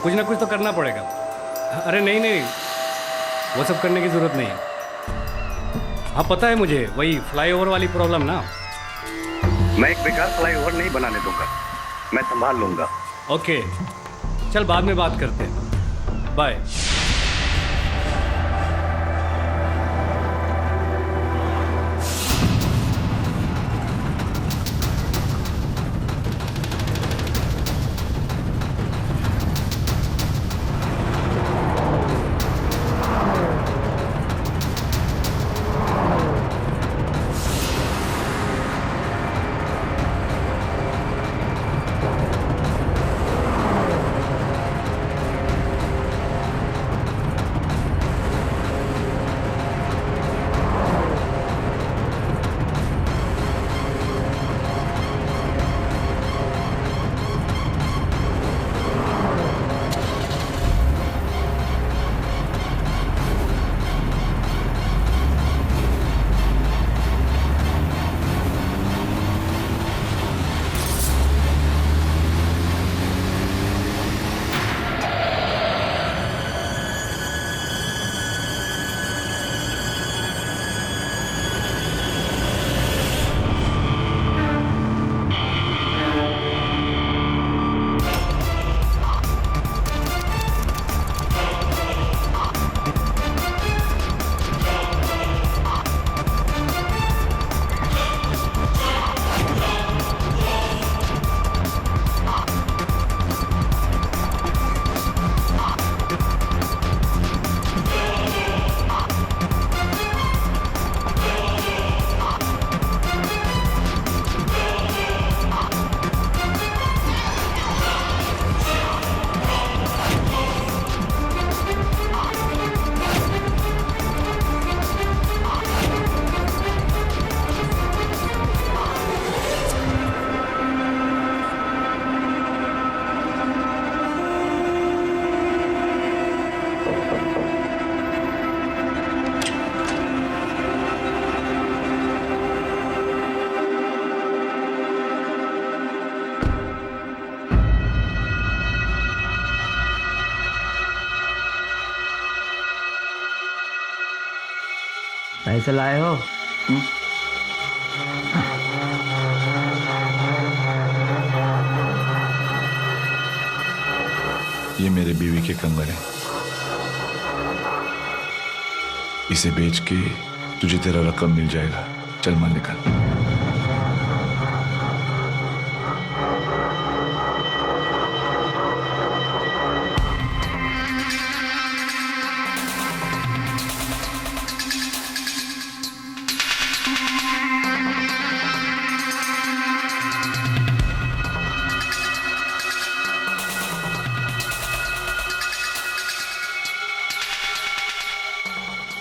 कुछ ना कुछ तो करना पड़ेगा। अरे नहीं नहीं, वो सब करने की ज़रूरत नहीं है। हाँ पता है मुझे, वही फ्लाईओवर वाली प्रॉब्लम ना। मैं एक बेकार फ्लाईओवर नहीं बनाने दूंगा, मैं संभाल लूंगा। ओके, चल बाद में बात करते हैं, बाय। पैसे लाए हो? ये मेरे बीवी के कंगन है, इसे बेच के तुझे तेरा रकम मिल जाएगा। चल माल निकाल।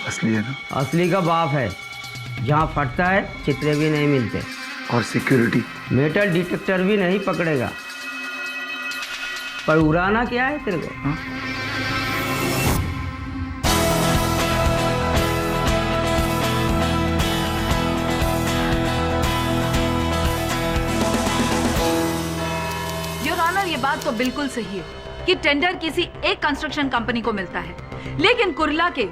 असली है ना? असली का बाप है। जहाँ फटता है चित्रे भी नहीं मिलते। और सिक्योरिटी? मेटल डिटेक्टर भी नहीं पकड़ेगा। पर उड़ाना क्या है तेरे को? हाँ? योर ऑनर, ये बात तो बिल्कुल सही है कि टेंडर किसी एक कंस्ट्रक्शन कंपनी को मिलता है, लेकिन कुर्ला के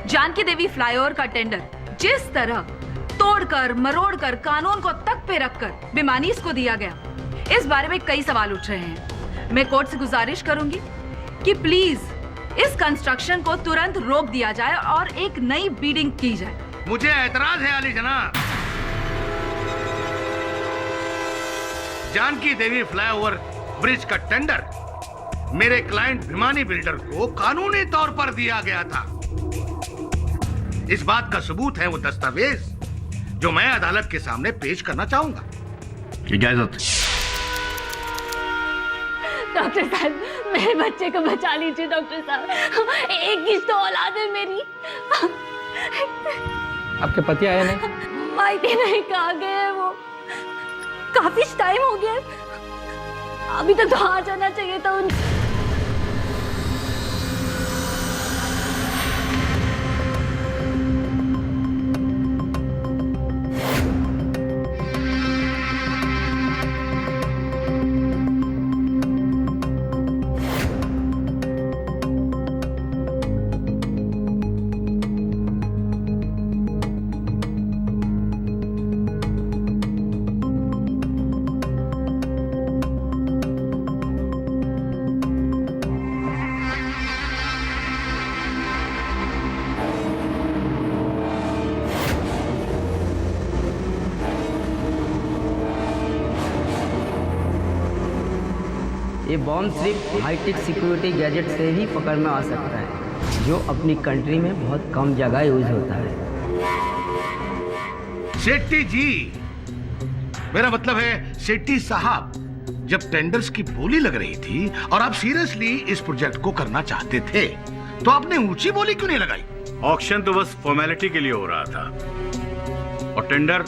जानकी देवी फ्लाईओवर का टेंडर जिस तरह तोड़कर मरोड़कर कानून को तक पे रखकर बेमानीस को दिया गया, इस बारे में कई सवाल उठ रहे हैं। मैं कोर्ट से गुजारिश करूंगी कि प्लीज इस कंस्ट्रक्शन को तुरंत रोक दिया जाए और एक नई बीडिंग की जाए। मुझे एतराज है अली जनाब। जानकी देवी फ्लाईओवर ब्रिज का टेंडर मेरे क्लाइंट भिमानी बिल्डर को कानूनी तौर पर दिया गया था। इस बात का सबूत है वो दस्तावेज जो मैं अदालत के सामने पेश करना चाहूंगा। इजाजत। डॉक्टर साहब, मेरे बच्चे को बचा लीजिए डॉक्टर साहब। एक किस्त तो औलाद है मेरी। आपके पति आए नहीं? मायके नहीं, कहाँ गए हैं वो? काफी टाइम हो गया, अभी तक तो आ जाना चाहिए था उनको। ये बॉम्ब सिर्फ हाईटेक सिक्योरिटी गैजेट से ही पकड़ में आ सकता है, जो अपनी कंट्री में बहुत कम जगह यूज होता है। शेट्टी जी, मेरा मतलब है शेट्टी साहब, जब टेंडर्स की बोली लग रही थी और आप सीरियसली इस प्रोजेक्ट को करना चाहते थे, तो आपने ऊंची बोली क्यों नहीं लगाई? ऑक्शन तो बस फॉर्मेलिटी के लिए हो रहा था और टेंडर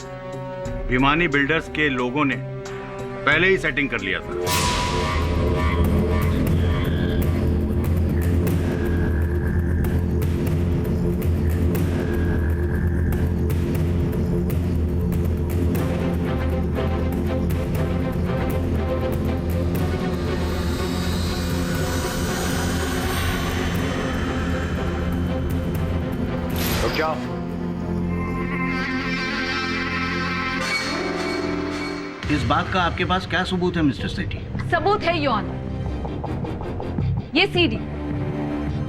भिमानी बिल्डर्स के लोगों ने पहले ही सेटिंग कर लिया था। रुक जाओ। इस बात का आपके पास क्या सबूत है मिस्टर सेठी? सबूत है योन, ये सीडी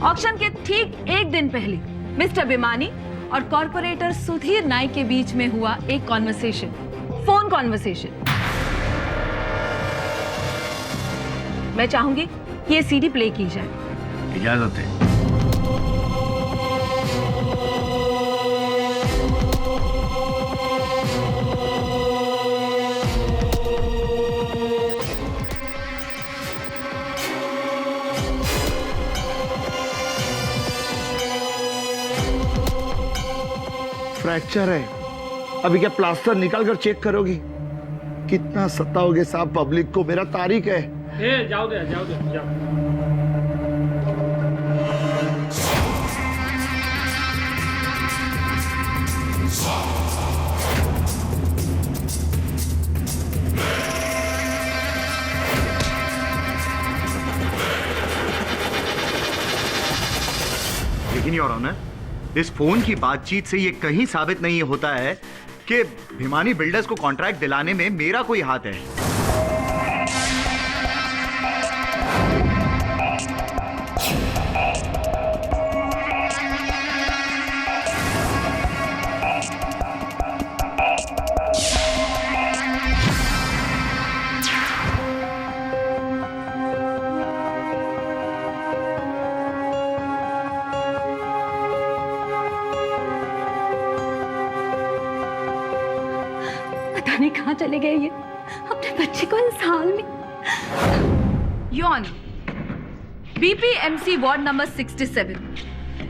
ऑक्शन के ठीक एक दिन पहले मिस्टर भिमानी और कॉर्पोरेटर सुधीर नाइक के बीच में हुआ एक कॉन्वर्सेशन, फोन कॉन्वर्सेशन। मैं चाहूंगी कि ये सीडी प्ले की जाए। इजाजत है। फ्रैक्चर है, अभी क्या प्लास्टर निकाल कर चेक करोगी? कितना सताओगे साहब पब्लिक को, मेरा तारीख है। जाओ दे जाओ। लेकिन योर ऑनर, इस फोन की बातचीत से ये कहीं साबित नहीं होता है कि भिमानी बिल्डर्स को कॉन्ट्रैक्ट दिलाने में मेरा कोई हाथ है। पता नहीं कहाँ चले गए ये, अपने बच्चे को इस हाल में। योन, बीपीएमसी वार्ड नंबर 67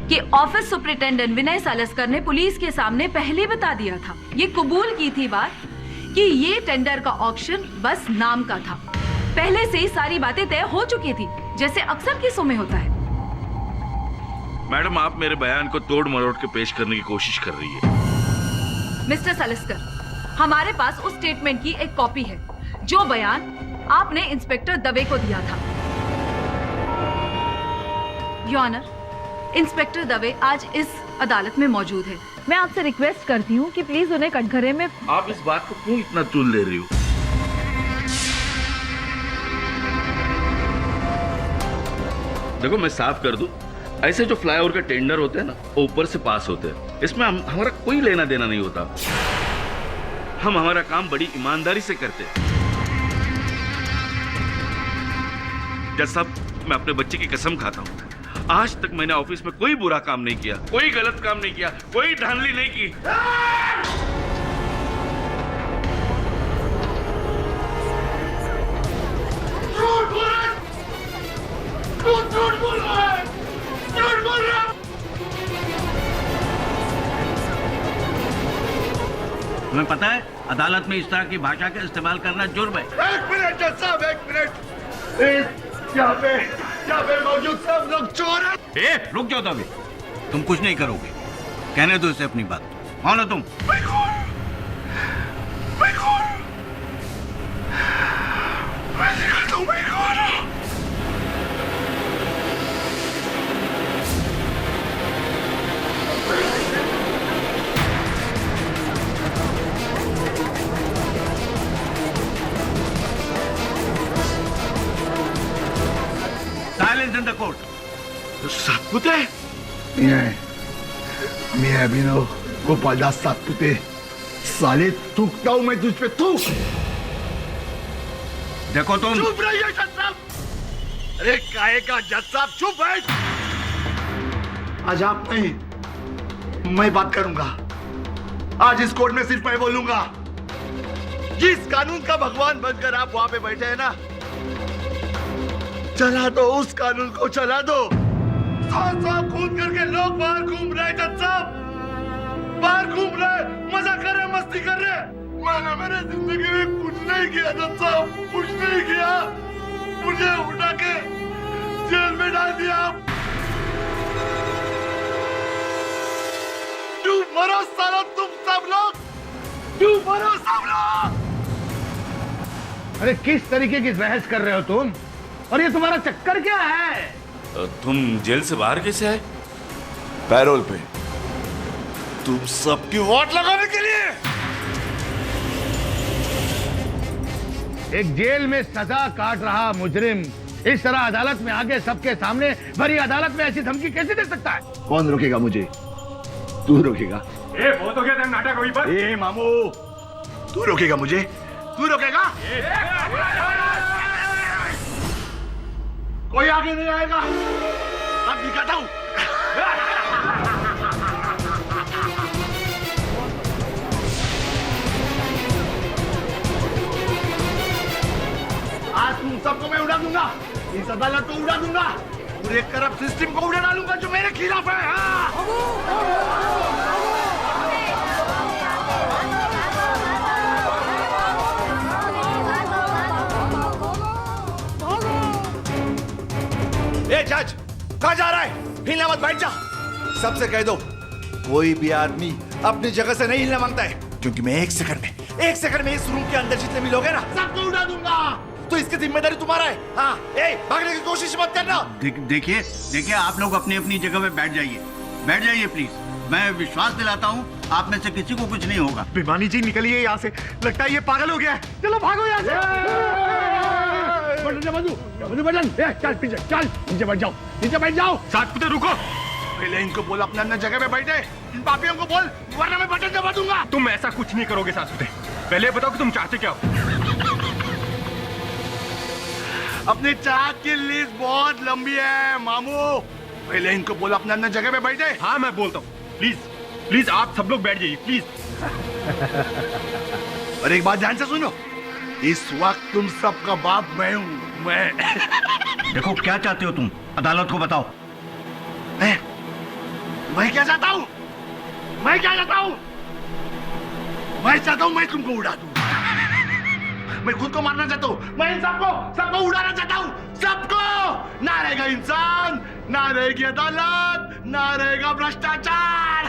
के ऑफिस सुपरिटेंडेंट विनय सालस्कर ने पुलिस के सामने पहले बता दिया था, ये कबूल की थी बात कि ये टेंडर का ऑक्शन बस नाम का था। पहले से ही सारी बातें तय हो चुकी थी, जैसे अक्सर केसों में होता है। मैडम, आप मेरे बयान को तोड़ मरोड़ के पेश करने की कोशिश कर रही है। मिस्टर सालस्कर, हमारे पास उस स्टेटमेंट की एक कॉपी है जो बयान आपने इंस्पेक्टर दवे को दिया था। योर ऑनर, इंस्पेक्टर दवे आज इस अदालत में मौजूद है। मैं आपसे रिक्वेस्ट करती हूँ कि प्लीज उन्हें कटघरे में। आप इस बात को क्यों इतना तुल ले रही हो? देखो, मैं साफ कर दूं, ऐसे जो फ्लाईओवर के टेंडर होते हैं ना, वो ऊपर से पास होते हैं, इसमें हमारा कोई लेना देना नहीं होता। हम हमारा काम बड़ी ईमानदारी से करते हैं। जज साहब, मैं अपने बच्चे की कसम खाता हूं, आज तक मैंने ऑफिस में कोई बुरा काम नहीं किया, कोई गलत काम नहीं किया, कोई धांधली नहीं की। तुम्हें पता है अदालत में इस तरह की भाषा का इस्तेमाल करना जुर्म है। एक मिनट जज साहब, एक मिनट। यहाँ पे मौजूद सब लोग चोर हैं। रुक जाओ तभी, तुम कुछ नहीं करोगे, कहने दो इसे अपनी बात। कौन हो तुम? Silence in the court. Satpute? मैं अभिनव गोपालदास सातपुते, साले थूकता हूं मैं तुझ पे, थूक। देखो तुम। चुप रहिए जज साहब, अरे काहे का जज साहब चुप बैठ। आज आप नहीं, मैं बात करूंगा। आज इस कोर्ट में सिर्फ मैं बोलूंगा। जिस कानून का भगवान बनकर आप वहां पे बैठे हैं ना, चला दो उस कानून को, चला दो। 100 खून करके लोग बाहर घूम रहे, जज साहब बाहर घूम रहे, मजा कर रहे, मस्ती कर रहे। मैंने मेरे जिंदगी में कुछ नहीं किया जज साहब, कुछ नहीं किया। मुझे उठा के जेल में डाल दिया। तुम मरो सालो, तुम सब लोग, तुम मरो सब लोग। अरे किस तरीके की बहस कर रहे हो तुम? और ये तुम्हारा चक्कर क्या है? तुम जेल से बाहर कैसे आए? पैरोल पे। तुम सबकी वोट लगाने के लिए। एक जेल में सजा काट रहा मुजरिम इस तरह अदालत में आगे सबके सामने भरी अदालत में ऐसी धमकी कैसे दे सकता है? कौन रोकेगा मुझे? तू रोकेगा। बहुत हो गया नाटक वहीं पर। ए मामू, तू रोकेगा मुझे? तू रोकेगा? कोई आगे नहीं आएगा। अब दिखाता हूं। आज तुम सबको मैं उड़ा दूंगा, इस अदालत को उड़ा दूंगा, पूरे करप्ट सिस्टम को उड़ा डालूंगा जो मेरे खिलाफ है। हाँ। ए जज, कहाँ जा रहा है? हिलना मत, बैठ जा। सबसे कह दो कोई भी आदमी अपनी जगह से नहीं हिलना मांगता है, क्योंकि मैं एक सेकंड में इस रूम के अंदर जितने भी लोग हैं ना, सबको उड़ा दूंगा। तो इसकी जिम्मेदारी तुम्हारा है। हाँ, भागने की कोशिश मत करना। देखिए आप लोग अपनी अपनी जगह पे बैठ जाइए प्लीज। मैं विश्वास दिलाता हूँ आप में से किसी को कुछ नहीं होगा। भिमानी जी निकलिए यहाँ से, लगता है ये पागल हो गया है। चलो भागो यहाँ से। चल पीछे, चल नीचे बैठ जाओ, नीचे बैठ जाओ। साथ पुत्र रुको, पहले इनको बोल अपने अपने जगह पे बैठे। इन पापियों को बोल, वरना मैं बटन दबा दूंगा। तुम ऐसा कुछ नहीं करोगे सासुते। पहले बताओ कि तुम चाहते क्या हो? अपने चाहत की लिस्ट बहुत लंबी है मामू। पहले इनको बोल अपने अपने जगह पे बैठे। हाँ मैं बोलता हूँ, प्लीज आप सब लोग बैठ जाइए प्लीज। और एक बात ध्यान से सुनो, इस वक्त तुम सबका बाप मैं हूँ। मैं देखो क्या चाहते हो तुम, अदालत को बताओ। मैं क्या चाहता हूँ? मैं चाहता हूँ मैं तुमको उड़ा दूँ। मैं खुद को मारना चाहता हूँ। मैं इन सबको उड़ाना चाहता हूँ। सबको। ना रहेगा इंसान, ना रहेगी अदालत, ना रहेगा भ्रष्टाचार।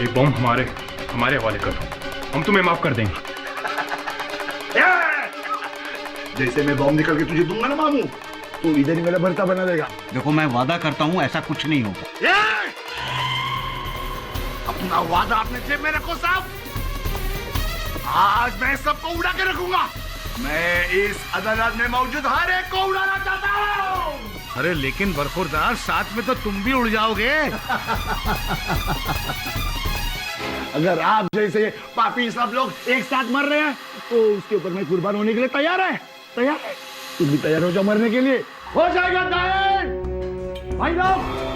ये बॉम्ब हमारे हवाले कर दो, हम तुम्हें माफ कर देंगे। जैसे मैं बॉम्ब निकल के तुझे दूंगा ना मामू, तू इधर ही मेरा भरता बना देगा। देखो मैं वादा करता हूँ ऐसा कुछ नहीं होगा। अपना वादा अपने जेब में रखो साहब। आज मैं सबको उड़ा के रखूंगा। मैं इस अदालत में मौजूद हर एक को उड़ाना चाहता हूँ। अरे लेकिन बरखुरदार, साथ में तो तुम भी उड़ जाओगे। अगर आप जैसे पापी सब लोग एक साथ मर रहे हैं तो उसके ऊपर मैं कुर्बान होने के लिए तैयार है। तुम भी तैयार हो जाओ मरने के लिए। हो जाएगा टाइम। भाई लोग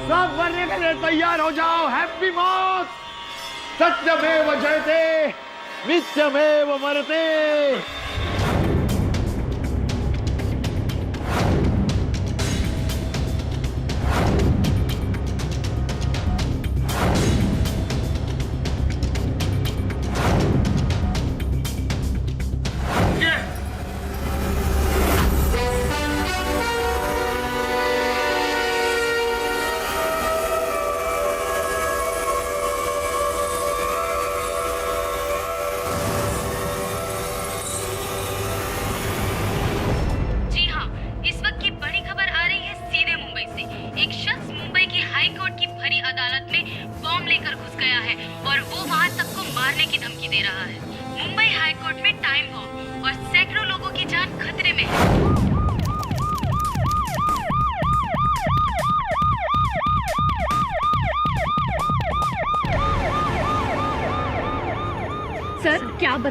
सब मरने के लिए तैयार हो जाओ। हैप्पी मौत। सत्यमेव जयते, नित्यमेव मरते।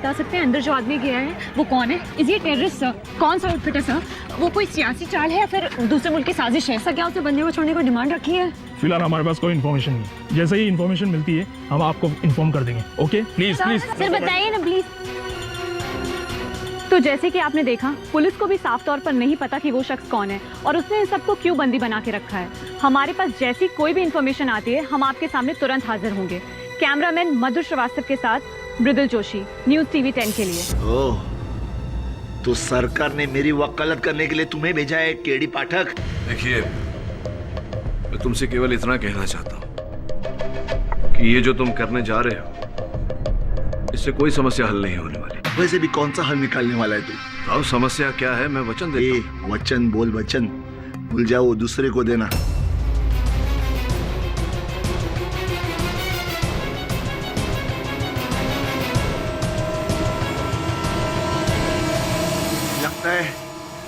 बता सकते हैं अंदर जो आदमी गया है वो कौन है? इज ये टेररिस्ट सर? कौन सा आउटफिट है सर? वो कोई सियासी चाल है या फिर दूसरे मुल्क की साजिश है? सर क्या उसने बंदे को छोड़ने को डिमांड रखी है? फिलहाल हमारे पास कोई इन्फॉर्मेशन नहीं। जैसे ही इन्फॉर्मेशन मिलती है हम आपको इन्फॉर्म कर देंगे। ओके प्लीज प्लीज सर बताइए ना प्लीज। तो जैसे कि आपने देखा, पुलिस को भी साफ तौर पर नहीं पता कि वो शख्स कौन है और उसने इन सबको क्यों बंदी बना के रखा है। हमारे पास जैसी कोई भी इन्फॉर्मेशन आती है हम आपके सामने तुरंत हाजिर होंगे। कैमरामैन मधु श्रीवास्तव के साथ मृदुल जोशी, न्यूज टीवी 10 के लिए। ओह, तो सरकार ने मेरी वकालत करने के लिए तुम्हें भेजा है केडी पाठक? देखिए, मैं तुमसे केवल इतना कहना चाहता हूं कि ये जो तुम करने जा रहे हो इससे कोई समस्या हल नहीं होने वाली। वैसे भी कौन सा हल निकालने वाला है तू? अब समस्या क्या है मैं वचन देता हूं। वचन बोल, वचन भूल जाओ, दूसरे को देना। लगता है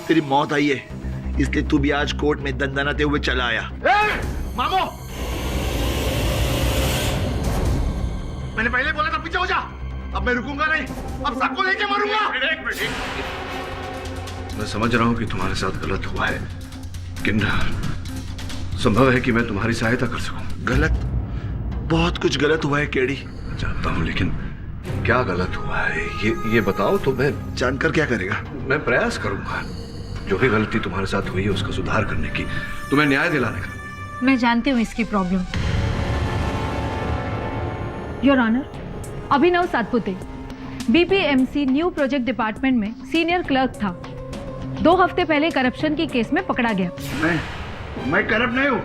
तेरी मौत आई है, इसलिए तू भी आज कोर्ट में दंदनाते हुए चला आया। मामो, मैंने पहले बोला था पीछे हो जा। अब मैं रुकूंगा नहीं, अब सबको लेके मरूंगा। एक मिनट। मैं समझ रहा हूं कि तुम्हारे साथ गलत हुआ है, लेकिन संभव है कि मैं तुम्हारी सहायता कर सकूं। गलत? बहुत कुछ गलत हुआ है केडी। जानता हूं, लेकिन क्या गलत हुआ है ये बताओ तो मैं जानकर क्या करेगा? मैं प्रयास करूंगा जो भी गलती तुम्हारे साथ हुई है उसका सुधार करने की, तुम्हें न्याय दिलाने का। मैं जानती हूँ इसकी problem. Your honour, Abhinav Satpute BPMC new project department में सीनियर क्लर्क था। 2 हफ्ते पहले करप्शन की केस में पकड़ा गया। मैं करप्ट नहीं हूँ।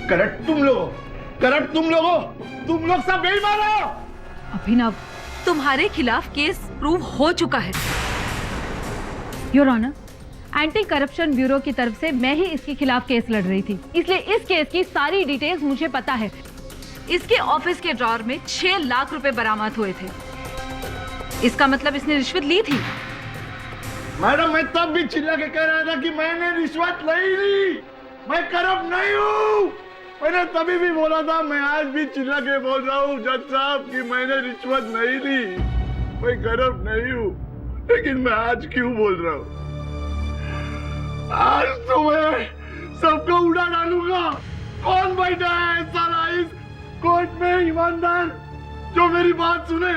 करप्ट तुम लोग हो। करप्ट तुम लोग हो। तुम लोग सब बेईमान हो। अभिनव, तुम्हारे खिलाफ केस प्रूव हो चुका है। Your honour, anti corruption bureau की तरफ से मैं ही इसके खिलाफ केस लड़ रही थी, इसलिए इस केस की सारी डिटेल्स मुझे पता है। इसके ऑफिस के ड्रॉर में 6 लाख रुपए बरामद हुए थे। इसका मतलब इसने रिश्वत ली थी। मैडम, मैं तब भी चिल्ला के कह रहा था कि मैंने रिश्वत नहीं ली, मैं करप्ट नहीं हूँ। मैंने तभी भी बोला था, मैं आज भी चिल्ला के बोल रहा हूँ जज साहब कि मैंने रिश्वत नहीं ली, मैं करप्ट नहीं हूँ। लेकिन मैं आज क्यों बोल रहा हूँ? आज तो मैं सबको उड़ा डालूंगा। कौन बैठा है साला इस कोर्ट में ईमानदार जो मेरी बात सुने?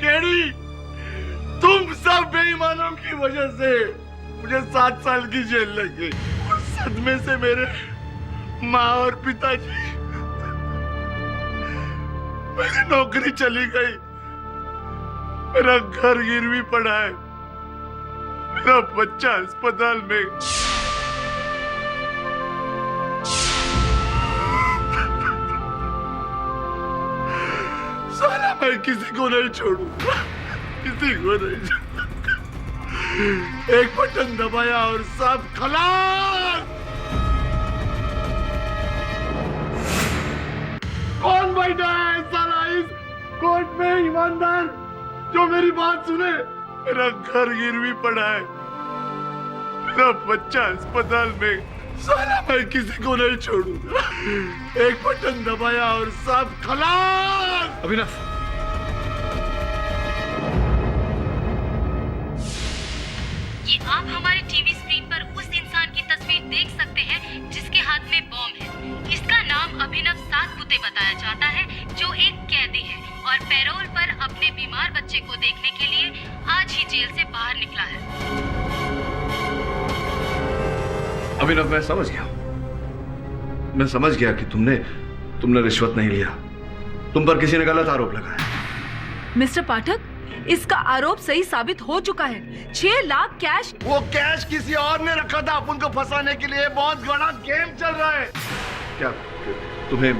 केडी, तुम सब बेईमानों की वजह से मुझे 7 साल की जेल लगी। उस सदमे से मेरे माँ और पिताजी, मेरी नौकरी चली गई, मेरा घर गिरवी पड़ा है, मेरा बच्चा अस्पताल में। साला मैं किसी को नहीं छोड़ूंगा, किसी को नहीं छोड़ूंगा। एक बटन दबाया और सब खलास। कौन बैठा है साला इस कोर्ट में ईमानदार जो मेरी बात सुने? मेरा घर गिरवी पड़ा है, मेरा बच्चा अस्पताल में। साला मैं किसी को नहीं छोड़ूंगा। एक बटन दबाया और सब खलास। अभिनव, ये आप हमारे टीवी स्क्रीन पर उस इंसान की तस्वीर देख सकते हैं जिसके हाथ में बॉम्ब है। इसका नाम अभिनव सातपुते बताया जाता है, जो एक कैदी है और पैरोल पर अपने बीमार बच्चे को देखने के लिए आज ही जेल से बाहर निकला है। अभिनव, मैं समझ गया कि तुमने रिश्वत नहीं लिया, तुम पर किसी ने गलत आरोप लगाया। मिस्टर पाठक, इसका आरोप सही साबित हो चुका है। 6 लाख कैश। वो कैश किसी और ने रखा था अपन को फंसाने के लिए। बहुत बड़ा गेम चल रहा है। क्या तुम्हें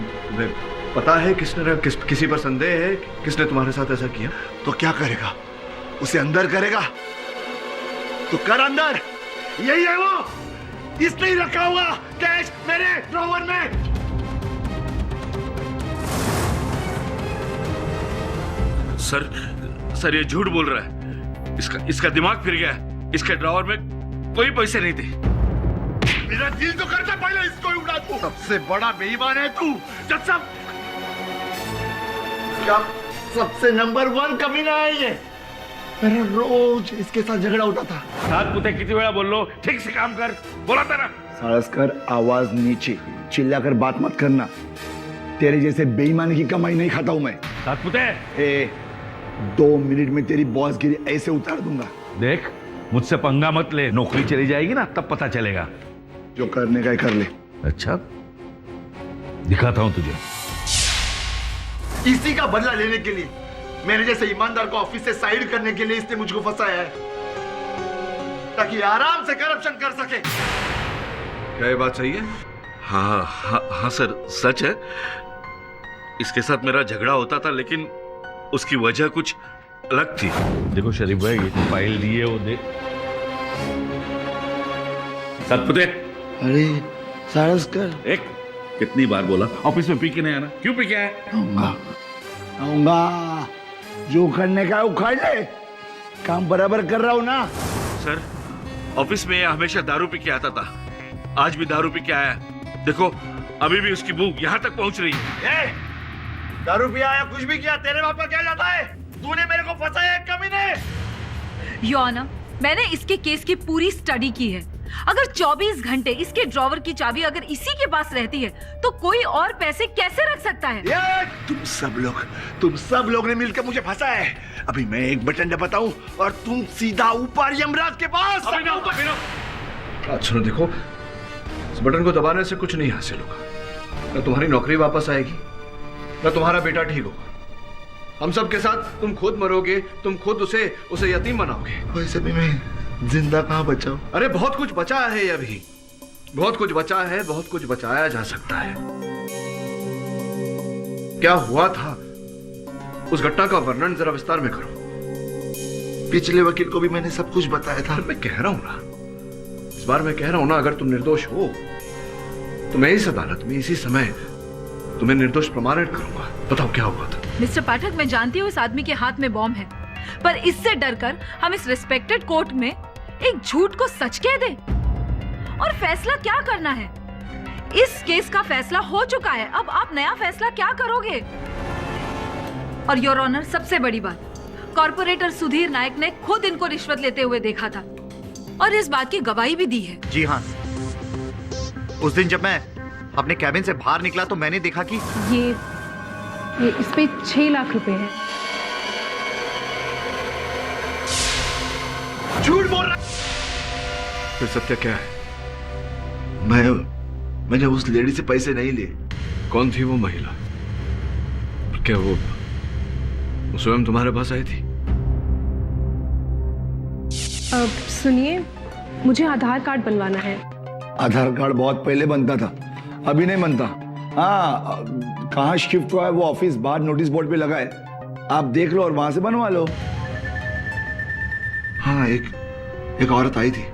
पता है किसी पर संदेह है, किसने तुम्हारे साथ ऐसा किया? तो क्या करेगा? उसे अंदर करेगा तो कर अंदर। यही है वो, इसने ही रखा हुआ कैश मेरे ड्रॉवर में। सर ये झूठ बोल रहा है। इसका दिमाग फिर गया है। इसके ड्रॉवर में कोई पैसे नहीं थे। मेरा दिल तो करता पहले इसको ही उड़ा दूं। सबसे बड़ा बेईमान है तू जज साहब। क्या सबसे नंबर 1 कमीना है ये? मेरा रोज इसके साथ झगड़ा होता था। साथ पुते कितनी वेळा बोललो, ठीक से काम कर, बोला था ना। सारस्कर, आवाज नीचे, चिल्लाकर बात मत करना। तेरे जैसे बेईमानी की कमाई नहीं खाता हूं मैं। साथ पुते, 2 मिनट में तेरी बॉसगिरी ऐसे उतार दूंगा। देख, मुझसे पंगा मत ले, नौकरी चली जाएगी ना तब पता चलेगा। जो करने का है कर ले। अच्छा, दिखाता हूं तुझे। इसी का बदला लेने के लिए, मेरे जैसे ईमानदार को ऑफिस से साइड करने के लिए इसने मुझको फंसाया है, ताकि आराम से करप्शन कर सके। क्या ये बात सही है? हाँ सर, सच है। इसके साथ मेरा झगड़ा होता था, लेकिन उसकी वजह कुछ अलग थी। देखो शरीफ भाई, ये फाइल दी है, वो दे। सतपुते, अरे सारस्कर, एक कितनी बार बोला ऑफिस में पी के नहीं आना? क्यों पी के आया? आऊंगा। जो करने का उखाड़ ले, काम बराबर कर रहा हूं ना। सर, ऑफिस में हमेशा दारू पी के आता था, आज भी दारू पी के आया। देखो, अभी भी उसकी भूख यहाँ तक पहुंच रही है। दारू पिया या कुछ भी किया, तेरे बाप का क्या जाता है? तूने मेरे को फंसाया कमीने। योर ऑनर, मैंने इसके केस की पूरी स्टडी की है। अगर 24 घंटे इसके ड्रॉवर की चाबी अगर इसी के पास रहती है, तो कोई और पैसे कैसे रख सकता है? तुम सब लोग ने मिलकर मुझे फंसाया है। अभी मैं एक बटन दबाता हूँ और तुम सीधा ऊपर यमराज के पास। बात सुनो, देखो, इस बटन को दबाने से कुछ नहीं हासिल होगा। न तुम्हारी नौकरी वापस आएगी, न तुम्हारा बेटा ठीक होगा। हम सब के साथ तुम खुद मरोगे, तुम खुद उसे यतीम बनाओगे। वैसे भी मैं जिंदा कहाँ बचा हूँ? अरे बहुत कुछ बचा है अभी, बहुत कुछ बचा है, बहुत कुछ बचाया जा सकता है। क्या हुआ था, उस घटना का वर्णन जरा विस्तार में करो। पिछले वकील को भी मैंने सब कुछ बताया था। मैं कह रहा हूं ना, इस बार मैं कह रहा हूं ना, अगर तुम निर्दोष हो तो मैं इस अदालत में इसी समय तुम्हें निर्दोष प्रमाणित करूंगा। बताओ क्या हुआ था? मिस्टर पाठक, मैं जानती हूँ इस आदमी के हाथ में बॉम्ब है, पर इससे डरकर हम इस रिस्पेक्टेड कोर्ट में एक झूठ को सच कह दें? और फैसला क्या करना है? इस केस का फैसला हो चुका है, अब आप नया फैसला क्या करोगे? और योर ऑनर, सबसे बड़ी बात, कॉर्पोरेटर सुधीर नायक ने खुद इनको रिश्वत लेते हुए देखा था और इस बात की गवाही भी दी है। जी हाँ, उस दिन जब मैं अपने कैबिन से बाहर निकला तो मैंने देखा कि ये इस पे 6 लाख रुपए है। झूठ बोल रहा। फिर सत्य क्या है? मैंने उस लेडी से पैसे नहीं लिए। कौन थी वो महिला? क्या वो स्वयं तुम्हारे पास आई थी? सुनिए, मुझे आधार कार्ड बनवाना है। आधार कार्ड बहुत पहले बनता था, अभी नहीं बनता। हाँ, कहाँ शिफ्ट हुआ है वो ऑफिस बाहर नोटिस बोर्ड पे लगा है, आप देख लो और वहां से बनवा लो। हाँ, एक औरत आई थी,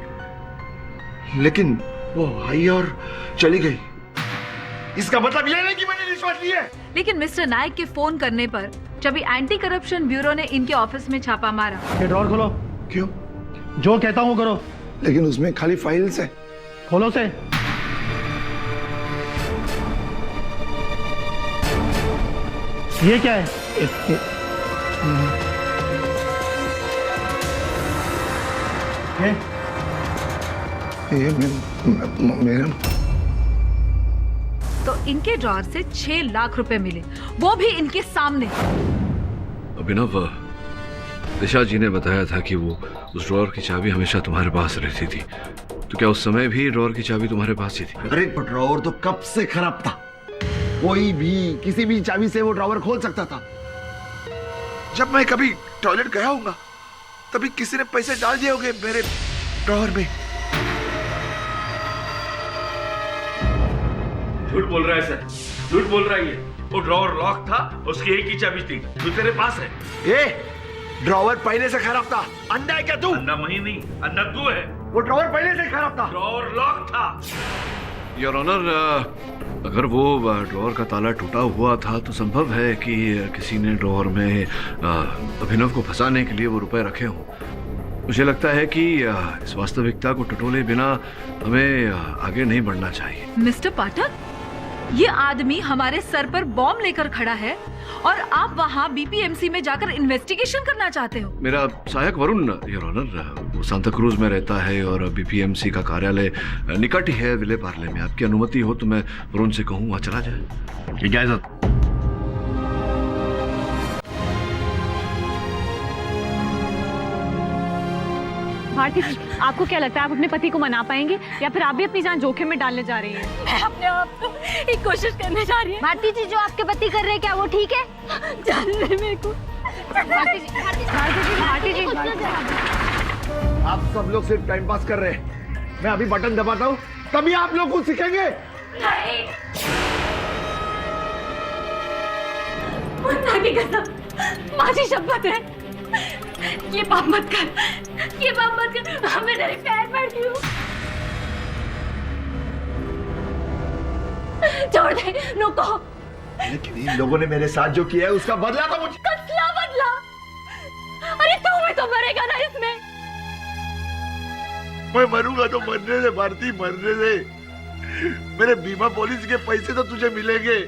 लेकिन वो आई और चली गई। इसका मतलब यह नहीं कि मैंने रिश्वत ली है। लेकिन मिस्टर नायक के फोन करने पर जब एंटी करप्शन ब्यूरो ने इनके ऑफिस में छापा मारा। ये ड्रॉर खोलो। क्यों? जो कहता हूँ करो। लेकिन उसमें खाली फाइल्स है। खोलो से। ये क्या है? ये मेरा। तो इनके ड्रॉर से 6 लाख रुपए मिले, वो भी इनके सामने। अभिनव, दिशा जी ने बताया था कि वो उस ड्रॉर की चाबी हमेशा तुम्हारे पास रहती थी, तो क्या उस समय भी ड्रॉर की चाबी तुम्हारे पास ही थी? अरे ड्रॉवर तो कब से खराब था, कोई भी किसी भी चाबी से वो ड्रॉवर खोल सकता था। जब मैं कभी टॉयलेट गया होगा तभी किसी ने पैसे डाल दिए होंगे मेरे ड्रॉवर में। झूठ बोल रहा है सर, झूठ बोल रहा है ये। वो ड्रॉवर लॉक था, उसकी एक ही चाबी थी जो तेरे पास है। ये ड्रॉवर पहले से खराब था। अंधा है क्या तू? अंधा मैं नहीं, अंधा तू है। वो ड्रॉवर पहले से खराब था। ड्रॉवर लॉक था। योर ऑनर, अगर वो ड्रॉवर का ताला टूटा हुआ था तो संभव है कि किसी ने ड्रॉवर में अभिनव को फंसाने के लिए वो रुपए रखे हों। मुझे लगता है कि इस वास्तविकता को टटोले बिना हमें आगे नहीं बढ़ना चाहिए। मिस्टर पाठक, ये आदमी हमारे सर पर बॉम्ब लेकर खड़ा है और आप वहाँ बीपीएमसी में जाकर इन्वेस्टिगेशन करना चाहते हो। मेरा सहायक वरुण, योर ऑनर, वो सांता क्रूज में रहता है और बीपीएमसी का कार्यालय निकट ही है विले पार्ले में। आपकी अनुमति हो तो मैं वरुण से कहूँ वहाँ चला जाए। इजाजत। भारती जी, आपको क्या लगता है आप अपने पति को मना पाएंगे या फिर आप भी अपनी जान जोखिम में डालने जा रही हैं? मैं अपने आप को एक कोशिश करने जा रही हूँ। भारती जी, जो आपके पति कर रहे हैं क्या वो ठीक है? जानने मेरे को। भारती जी, आप सब लोग सिर्फ टाइम पास कर रहे हैं। मैं अभी बटन दबाता हूँ तभी आप लोग कुछ सीखेंगे। नहीं। मुन्ना की कसम, माझी शपथ है, ये पाप मत कर, ये पाप मत कर। मैं तेरे पैर पड़ती हूँ। छोड़ दे, रुको। लेकिन इन लोगों ने मेरे साथ जो किया है उसका बदला तो मुझे। कसला बदला? अरे तू भी तो मरेगा ना इसमें। मैं मरूंगा तो मरने से भारती, मरने से। मेरे बीमा पॉलिसी के पैसे तो तुझे मिलेंगे।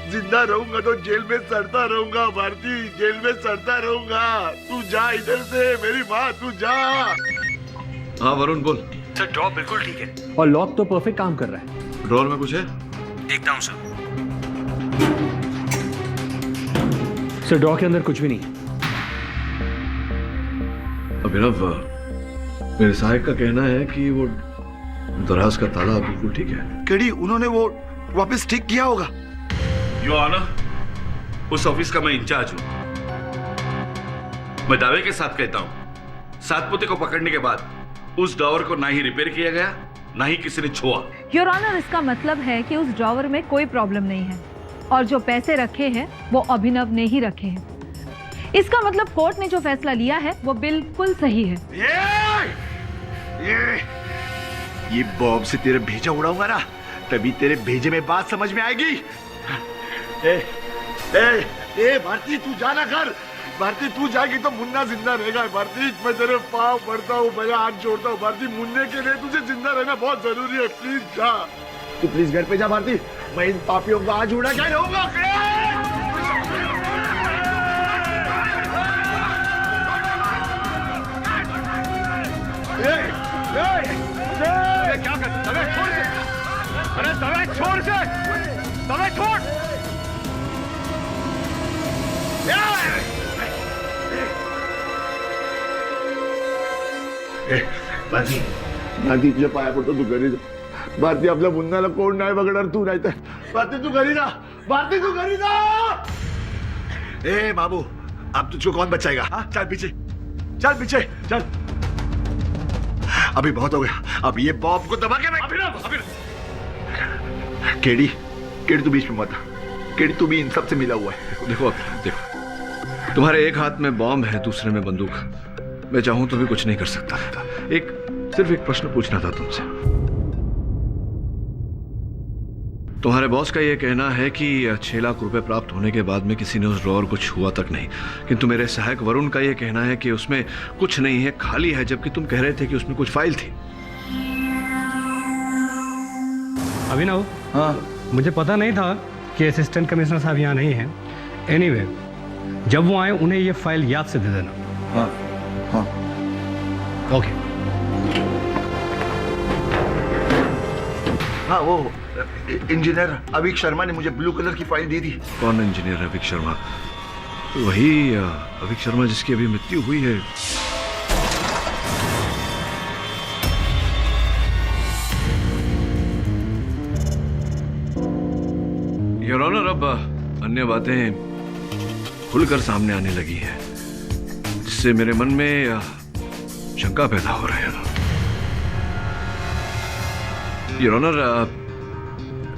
जिंदा रहूंगा तो जेल में सड़ता रहूंगा भारती, जेल में सड़ता रहूंगा। तू जा इधर से, मेरी माँ, तू जा। हाँ वरुण बोल। सर ड्रॉर बिल्कुल ठीक है और लॉक तो परफेक्ट काम कर रहा है। ड्रॉर में कुछ है? देखता हूँ सर। सर ड्रॉर के अंदर कुछ भी नहीं। अभिनव, मेरे सहायक का कहना है कि वो दराज का ताला बिल्कुल ठीक है। केडी, उन्होंने वो वापस ठीक किया होगा। योर ऑनर, उस ऑफिस का मैं इंचार्ज हूं। मैं दावे के साथ कहता हूं, सातपुते को पकड़ने के बाद उस ड्रॉवर को ना ही रिपेयर किया गया, ना ही किसी ने छुआ। योर ऑनर, इसका मतलब है कि उस ड्रॉवर में कोई प्रॉब्लम नहीं है और जो पैसे रखे हैं वो अभिनव ने ही रखे हैं। इसका मतलब कोर्ट ने जो फैसला लिया है वो बिल्कुल सही है। ये बॉम्ब से तेरे भेजा उड़ाऊंगा ना, तभी तेरे भेजे में बात समझ में आएगी। ए भारती, तू जाना कर। भारती, तू जाएगी तो मुन्ना जिंदा रहेगा। भारती, मैं तेरे पाँव पड़ता हूँ, मेरा हाथ जोड़ता हूँ। भारती, मुन्ने के लिए तुझे जिंदा रहना बहुत जरूरी है। प्लीज जा, तू प्लीज घर पे जा। भारती, मैं इन पापियों को आज उड़ा क्या रहूंगा। क्या कर? दवे छोड़ से। अरे दवे छोड़ से, दवे छोड़। भारती, भारती तुझे पाया पडतो, तू घरी जा। भारती, आपल्या मुन्नाला कोण नाही बघणार, तू नाही तर। भारती, तू घरी जा। भारती, तू घरी जा। ए बाबू, अब तुझको कौन बचाएगा? हाँ, चल पीछे, चल पीछे, चल। अभी बहुत हो गया, अब ये बॉम्ब को दबा के मैं। केडी, केडी तू बीच में मत। केडी, तू भी इन सब से मिला हुआ है। देखो देखो, तुम्हारे एक हाथ में बॉम्ब है, दूसरे में बंदूक। मैं चाहूं तो भी कुछ नहीं कर सकता। सिर्फ एक प्रश्न पूछना था तुमसे। तुम्हारे बॉस का यह कहना है कि 6 लाख रुपए प्राप्त होने के बाद में किसी ने उस ड्रॉवर को छुआ तक नहीं, किंतु मेरे सहायक वरुण का यह कहना है कि उसमें कुछ नहीं है, खाली है, जबकि तुम कह रहे थे कि उसमें कुछ फाइल थी। अभिनव, हाँ, मुझे पता नहीं था कि असिस्टेंट कमिश्नर साहब यहाँ नहीं हैं। एनीवे, जब वो आए उन्हें ये फाइल याद से दे देना। हाँ हाँ, ओके। हाँ, वो इंजीनियर अभिक शर्मा ने मुझे ब्लू कलर की फाइल दी थी। कौन इंजीनियर अभिक शर्मा? वही अभिक शर्मा जिसकी अभी मृत्यु हुई है। योर ऑनर, अब अन्य बातें खुलकर सामने आने लगी हैं, जिससे मेरे मन में शंका पैदा हो रहे हैं। योर ऑनर,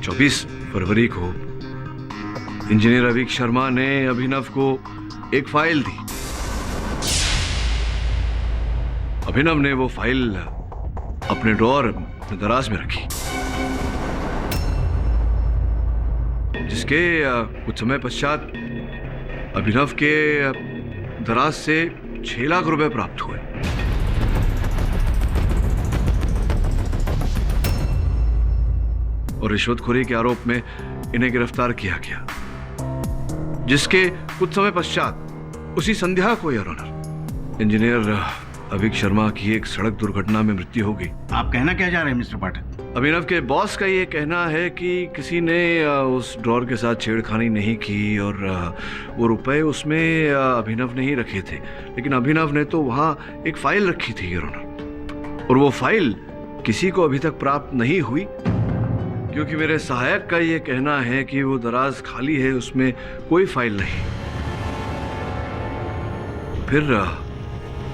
24 फरवरी को इंजीनियर अभिक शर्मा ने अभिनव को एक फाइल दी। अभिनव ने वो फाइल अपने ड्रॉअर में दराज में रखी, जिसके कुछ समय पश्चात अभिनव के दराज से 6 लाख रुपए प्राप्त हुए। और रिश्वतखोरी के आरोप में इन्हें गिरफ्तार किया गया, जिसके कुछ समय पश्चात उसी संध्या को your honour engineer Abhik Sharma की एक सड़क दुर्घटना में मृत्यु हो गई। आप कहना क्या चाह रहे हैं मिस्टर पाठक? अभिनव के बॉस का ये कहना है कि किसी ने उस ड्रॉर के साथ छेड़खानी नहीं की और वो रुपए उसमें अभिनव ने ही रखे थे, लेकिन अभिनव ने तो वहाँ एक फाइल रखी थी योर ऑनर, और वो फाइल किसी को अभी तक प्राप्त नहीं हुई, क्योंकि मेरे सहायक का ये कहना है कि वो दराज खाली है, उसमें कोई फाइल नहीं। फिर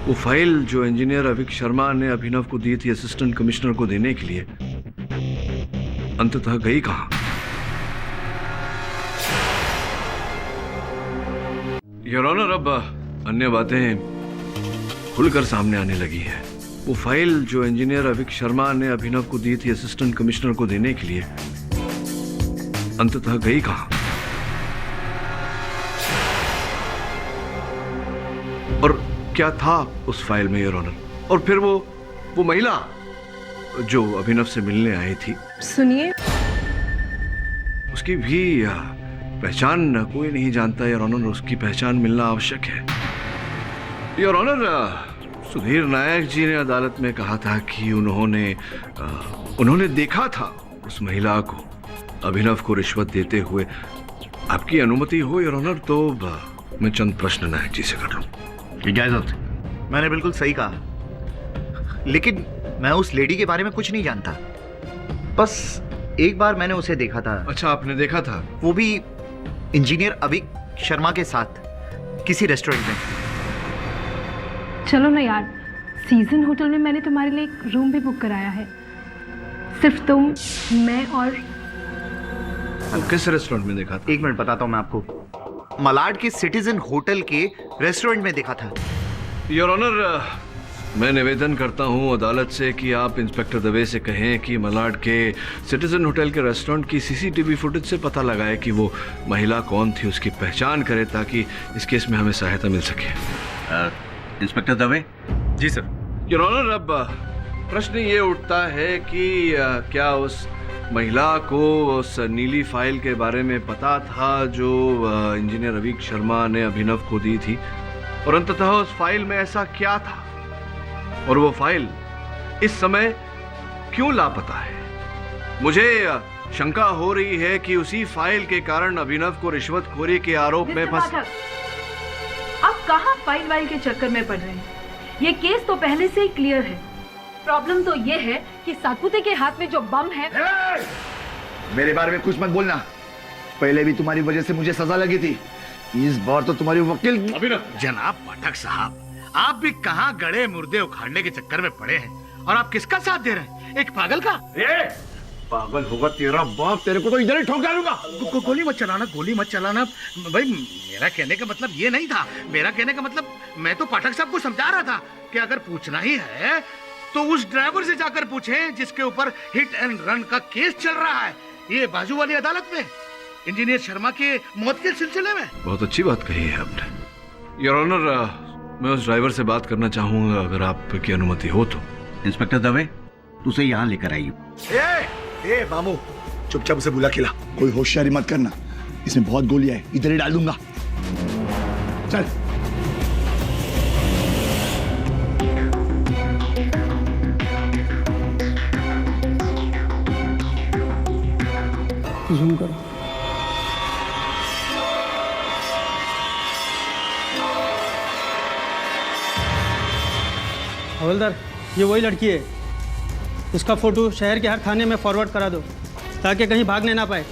वो फाइल जो इंजीनियर अभिक शर्मा ने अभिनव को दी थी असिस्टेंट कमिश्नर को देने के लिए, अंततः गई कहां? योर ऑनर, अब अन्य बातें खुलकर सामने आने लगी है। वो फाइल जो इंजीनियर अभिक शर्मा ने अभिनव को दी थी असिस्टेंट कमिश्नर को देने के लिए, अंततः गई कहां? और क्या था उस फाइल में योर ऑनर? और फिर वो महिला जो अभिनव से मिलने आई थी, सुनिए, उसकी भी पहचान कोई नहीं जानता योर ऑनर। उसकी पहचान मिलना आवश्यक है योर ऑनर। सुधीर नायक जी ने अदालत में कहा था कि उन्होंने देखा था उस महिला को अभिनव को रिश्वत देते हुए। आपकी अनुमति हो योर ऑनर तो मैं चंद प्रश्न नायक जी से कर लूं। इजाजत? मैंने बिल्कुल सही कहा, लेकिन मैं उस लेडी के बारे में कुछ नहीं जानता। बस एक बार मैंने उसे देखा था। अच्छा, आपने देखा था? वो भी इंजीनियर अभिक शर्मा के साथ किसी रेस्टोरेंट में। चलो ना यार, सीजन होटल में मैंने तुम्हारे लिए एक रूम भी बुक कराया है, सिर्फ तुम, मैं और। किस रेस्टोरेंट में देखा था? एक मिनट बताता हूँ मैं आपको। मलाड के सिटीजन होटल के रेस्टोरेंट में देखा था। योर ऑनर, मैं निवेदन करता हूं अदालत से कि आप इंस्पेक्टर दवे से कहें कि मलाड के सिटीजन होटल के रेस्टोरेंट की सीसीटीवी फुटेज से पता लगाए कि वो महिला कौन थी, उसकी पहचान करे, ताकि इस केस में हमें सहायता मिल सके। इंस्पेक्टर दवे? जी सर। योर ऑनर, अब प्रश्न ये उठता है कि क्या उस महिला को उस नीली फाइल के बारे में पता था जो इंजीनियर अभिक शर्मा ने अभिनव को दी थी, और अंततः उस फाइल में ऐसा क्या था, और वो फाइल इस समय क्यों लापता है? मुझे शंका हो रही है कि उसी फाइल के कारण अभिनव को रिश्वतखोरी के आरोप में फंस। आप कहां फाइल वाइल के चक्कर में पड़ रहे हैं? ये केस तो पहले से ही क्लियर है। प्रॉब्लम तो ये है कि सातपुते के हाथ में जो बम है। मेरे बारे में कुछ मत बोलना। पहले भी तुम्हारी वजह से मुझे सजा लगी थी, इस बार तो तुम्हारी वकील। जनाब पाठक साहब, आप भी कहां गड़े मुर्दे उखाड़ने के चक्कर में पड़े हैं, और आप किसका साथ दे रहे हैं? एक पागल का। पागल होगा तेरा बाप, तेरे को तो इधर ही ठोक डालूंगा। गोली मत चलाना, गोली मत चलाना भाई। मेरा कहने का मतलब ये नहीं था। मेरा कहने का मतलब, मैं तो पाठक साहब को समझा रहा था कि अगर पूछना ही है तो उस ड्राइवर से जाकर पूछें जिसके ऊपर हिट एंड रन का केस चल रहा है, ये बाजू वाली अदालत में, इंजीनियर शर्मा के मौत के सिलसिले में। बहुत अच्छी बात कही है आपने योर ऑनर। मैं उस ड्राइवर से बात करना चाहूंगा, अगर आपकी अनुमति हो तो। इंस्पेक्टर दवे, उसे यहाँ लेकर आइए। ए मामू, चुपचाप उसे बुला खिला। कोई होशियारी मत करना, इसमें बहुत गोलियां है, इधर ही डाल दूंगा। चल। जूम करो। हवलदार, ये वही लड़की है। इसका फोटो शहर के हर थाने में फॉरवर्ड करा दो, ताकि कहीं भागने ना पाए।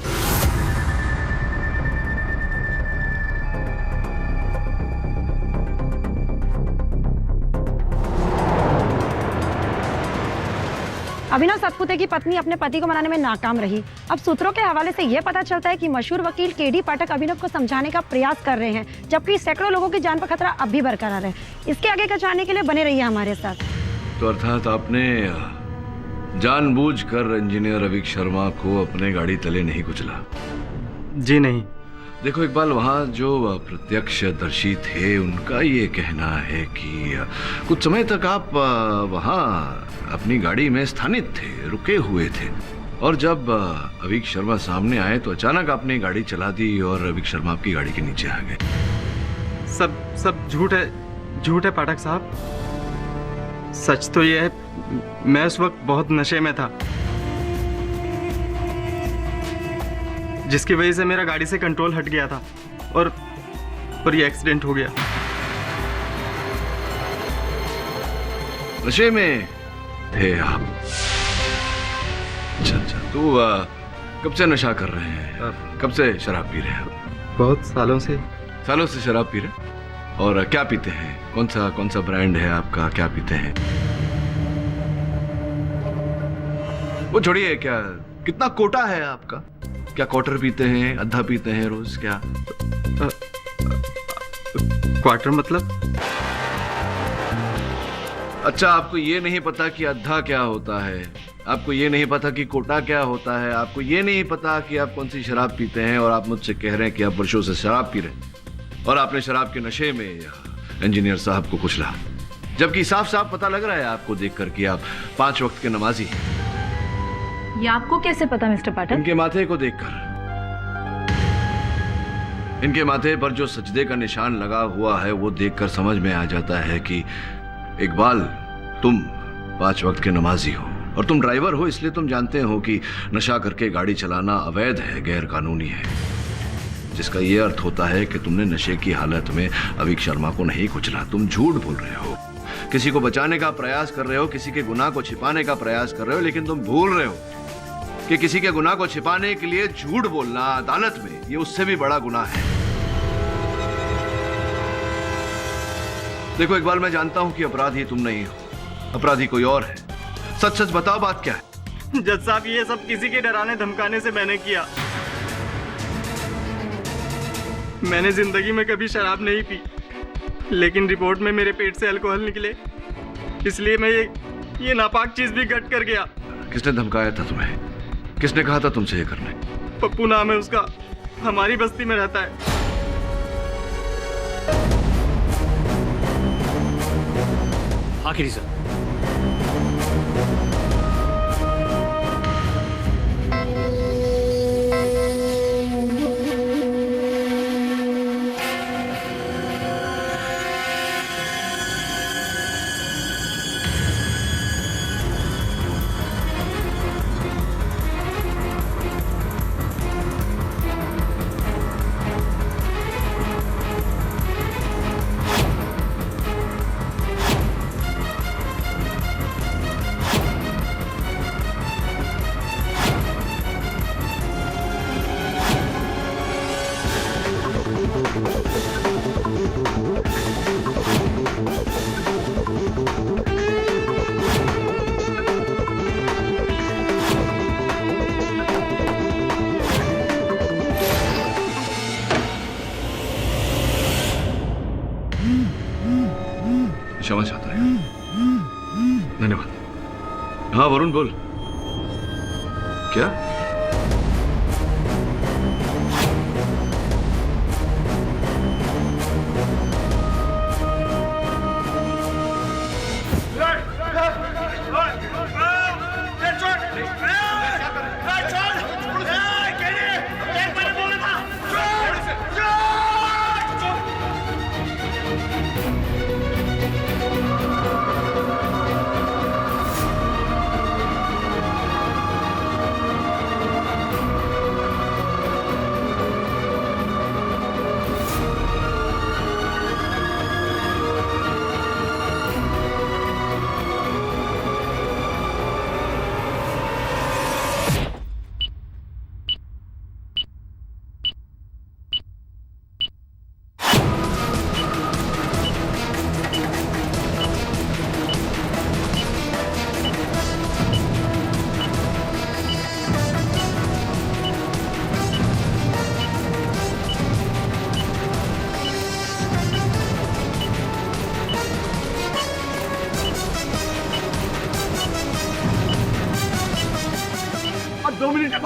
अभिनव सातपुते की पत्नी अपने पति को मनाने में नाकाम रही। अब सूत्रों के हवाले से यह पता चलता है कि मशहूर वकील केडी पाठक अभिनव को समझाने का प्रयास कर रहे हैं, जबकि सैकड़ों लोगों की जान पर खतरा अब भी बरकरार है। इसके आगे का जानने के लिए बने रहिए हमारे साथ। तो अर्थात आपने जानबूझकर इंजीनियर अभिक शर्मा को अपने गाड़ी तले नहीं कुचला? जी नहीं। देखो इकबाल, वहाँ जो प्रत्यक्षदर्शी थे उनका ये कहना है कि कुछ समय तक आप वहाँ अपनी गाड़ी में स्थानित थे, रुके हुए थे, और जब अविक शर्मा सामने आए तो अचानक आपने गाड़ी चला दी और अविक शर्मा आपकी गाड़ी के नीचे आ गए। सब झूठ है पाठक साहब। सच तो ये है, मैं उस वक्त बहुत नशे में था, जिसकी वजह से मेरा गाड़ी से कंट्रोल हट गया था और ये एक्सीडेंट हो गया। नशे में थे आप? अच्छा, तो कब से नशा कर रहे हैं? कब से शराब पी रहे हैं? बहुत सालों से शराब पी रहे हैं। और क्या पीते हैं? कौन सा ब्रांड है आपका? क्या पीते हैं? वो छोड़िए, क्या कितना कोटा है आपका? क्या क्वार्टर पीते हैं, अद्धा पीते हैं रोज? क्या क्वार्टर मतलब? अच्छा, आपको ये नहीं पता कि अद्धा क्या होता है? आपको ये नहीं पता कि कोटा क्या होता है? आपको ये नहीं पता कि आप कौन सी शराब पीते हैं? और आप मुझसे कह रहे हैं कि आप वर्षों से शराब पी रहे हैं और आपने शराब के नशे में इंजीनियर साहब को कुचला, जबकि साफ साफ पता लग रहा है आपको देखकर कि आप 5 वक्त के नमाजी हैं। ये आपको कैसे पता मिस्टर पाठक? इनके माथे को देखकर, इनके माथे पर जो सजदे का निशान लगा हुआ है वो देखकर समझ में आ जाता है कि इकबाल, तुम 5 वक्त के नमाजी हो और तुम ड्राइवर हो, इसलिए तुम जानते हो कि नशा करके गाड़ी चलाना अवैध है, गैर कानूनी है, जिसका ये अर्थ होता है कि तुमने नशे की हालत में अविक शर्मा को नहीं कुचला। तुम झूठ बोल रहे हो, किसी को बचाने का प्रयास कर रहे हो, किसी के गुनाह को छिपाने का प्रयास कर रहे हो, लेकिन तुम भूल रहे हो कि किसी के गुनाह को छिपाने के लिए झूठ बोलना अदालत में, ये उससे भी बड़ा गुनाह है। देखो इकबाल, मैं जानता हूं कि अपराधी तुम नहीं हो, अपराधी कोई और है। सच सच बताओ, बात क्या है? जज साहब, ये सब किसी के डराने धमकाने से मैंने किया। मैंने जिंदगी में कभी शराब नहीं पी, लेकिन रिपोर्ट में मेरे पेट से अल्कोहल निकले, इसलिए मैं ये नापाक चीज भी घट कर गया। किसने धमकाया था तुम्हें? किसने कहा था तुमसे ये करने? पप्पू नाम है उसका, हमारी बस्ती में रहता है। आखिरी सर, क्षमा चाहता है। धन्यवाद। हाँ वरुण, बोल। क्या?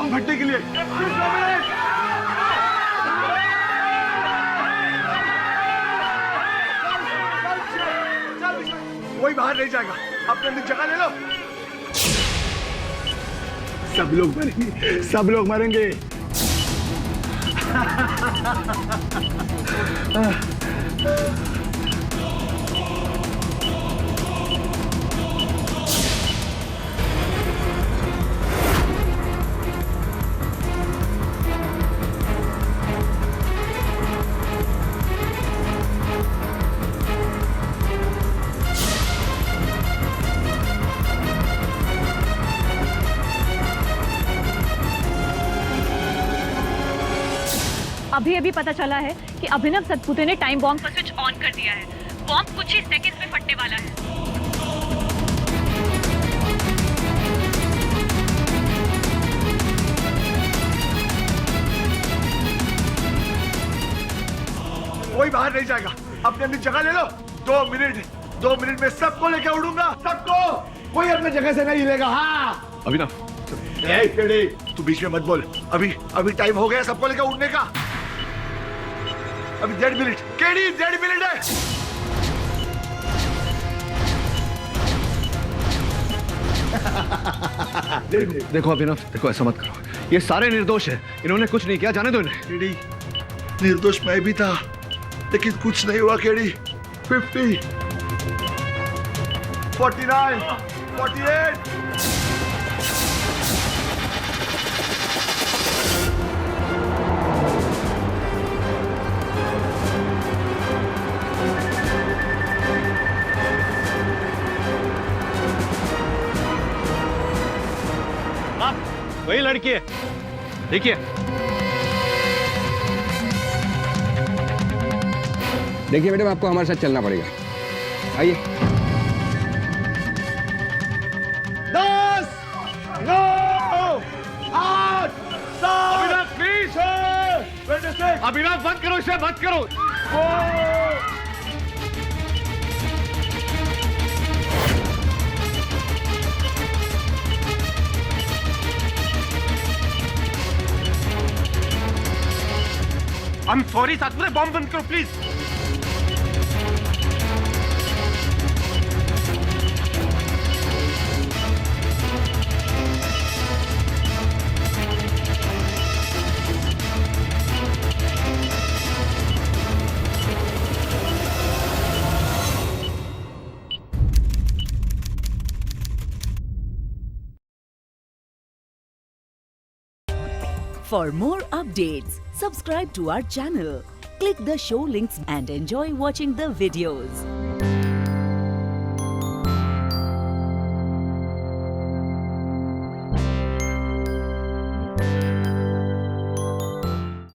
भटने के लिए कोई बाहर नहीं जाएगा, अपने अपनी जगह ले लो। सब लोग मरेंगे, सब लोग मरेंगे। अभी अभी पता चला है कि अभिनव सतपुते ने टाइम बॉम्ब का स्विच ऑन कर दिया है। बॉम्ब कुछ ही सेकंड्स में फटने वाला है। कोई बाहर नहीं जाएगा, अपनी अपनी जगह ले लो। 2 मिनट में सबको लेके उड़ूंगा, सबको। कोई अपनी जगह से नहीं हिलेगा। हाँ अभिनव, तू बीच में मत बोल। अभी टाइम हो गया सबको लेकर उड़ने का। अभी 1.5 मिनट। केडी 1.5 मिनट है। देखो अभिनव, देखो ऐसा मत करो। ये सारे निर्दोष हैं, इन्होंने कुछ नहीं किया, जाने दो इन्हें। केडी, निर्दोष मैं भी था, लेकिन कुछ नहीं हुआ। केडी 50, 49, 48। वही लड़की है, देखिए। देखिए मैडम, आपको हमारे साथ चलना पड़ेगा। आइए। 10, 9, 8, 7, अभिनव प्लीज, 26। अभिनव बंद करो इसे, बंद करो। I'm sorry सातपुते, बॉम्ब बंद करो please. For more updates, subscribe to our channel, click the show links and enjoy watching the videos.